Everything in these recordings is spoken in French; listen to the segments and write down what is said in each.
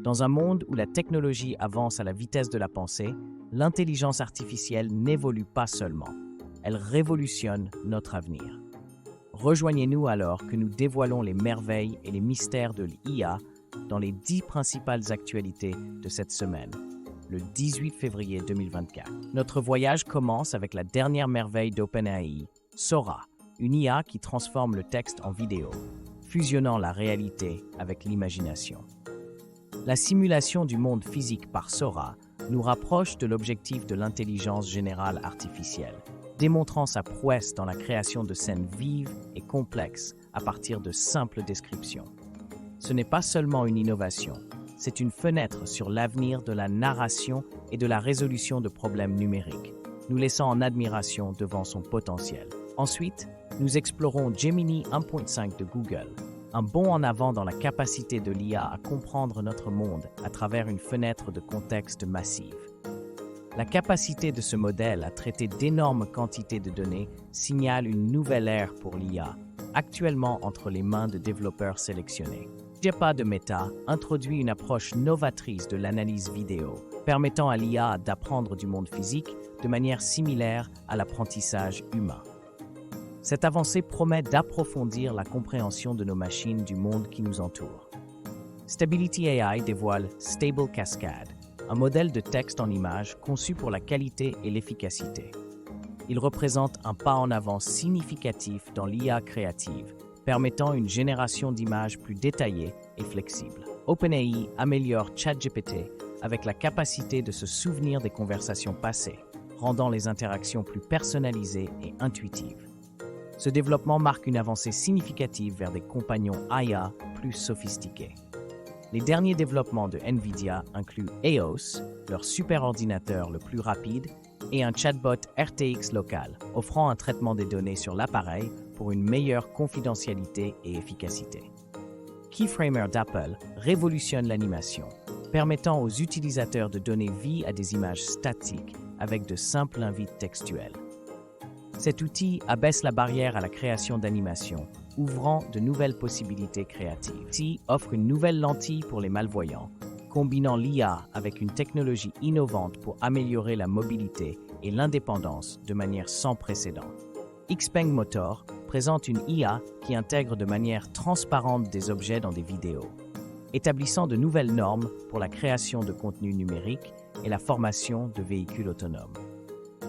Dans un monde où la technologie avance à la vitesse de la pensée, l'intelligence artificielle n'évolue pas seulement, elle révolutionne notre avenir. Rejoignez-nous alors que nous dévoilons les merveilles et les mystères de l'IA dans les 10 principales actualités de cette semaine, le 18 février 2024. Notre voyage commence avec la dernière merveille d'OpenAI, Sora, une IA qui transforme le texte en vidéo, fusionnant la réalité avec l'imagination. La simulation du monde physique par Sora nous rapproche de l'objectif de l'intelligence générale artificielle, démontrant sa prouesse dans la création de scènes vives et complexes à partir de simples descriptions. Ce n'est pas seulement une innovation, c'est une fenêtre sur l'avenir de la narration et de la résolution de problèmes numériques, nous laissant en admiration devant son potentiel. Ensuite, nous explorons Gemini 1.5 de Google, un bond en avant dans la capacité de l'IA à comprendre notre monde à travers une fenêtre de contexte massive. La capacité de ce modèle à traiter d'énormes quantités de données signale une nouvelle ère pour l'IA, actuellement entre les mains de développeurs sélectionnés. JPA de Meta introduit une approche novatrice de l'analyse vidéo, permettant à l'IA d'apprendre du monde physique de manière similaire à l'apprentissage humain. Cette avancée promet d'approfondir la compréhension de nos machines du monde qui nous entoure. Stability AI dévoile Stable Cascade, un modèle de texte en images conçu pour la qualité et l'efficacité. Il représente un pas en avant significatif dans l'IA créative, permettant une génération d'images plus détaillées et flexibles. OpenAI améliore ChatGPT avec la capacité de se souvenir des conversations passées, rendant les interactions plus personnalisées et intuitives. Ce développement marque une avancée significative vers des compagnons IA plus sophistiqués. Les derniers développements de NVIDIA incluent EOS, leur superordinateur le plus rapide, et un chatbot RTX local, offrant un traitement des données sur l'appareil pour une meilleure confidentialité et efficacité. Keyframer d'Apple révolutionne l'animation, permettant aux utilisateurs de donner vie à des images statiques avec de simples invites textuels. Cet outil abaisse la barrière à la création d'animations, ouvrant de nouvelles possibilités créatives. L'outil offre une nouvelle lentille pour les malvoyants, combinant l'IA avec une technologie innovante pour améliorer la mobilité et l'indépendance de manière sans précédent. Xpeng Motor présente une IA qui intègre de manière transparente des objets dans des vidéos, établissant de nouvelles normes pour la création de contenu numérique et la formation de véhicules autonomes.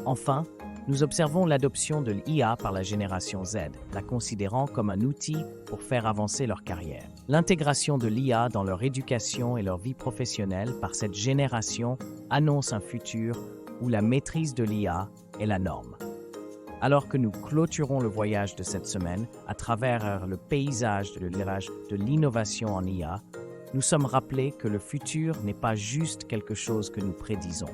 Enfin, nous observons l'adoption de l'IA par la génération Z, la considérant comme un outil pour faire avancer leur carrière. L'intégration de l'IA dans leur éducation et leur vie professionnelle par cette génération annonce un futur où la maîtrise de l'IA est la norme. Alors que nous clôturons le voyage de cette semaine à travers le paysage de l'innovation en IA, nous sommes rappelés que le futur n'est pas juste quelque chose que nous prédisons,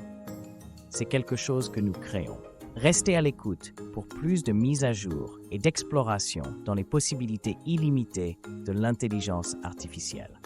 c'est quelque chose que nous créons. Restez à l'écoute pour plus de mises à jour et d'exploration dans les possibilités illimitées de l'intelligence artificielle.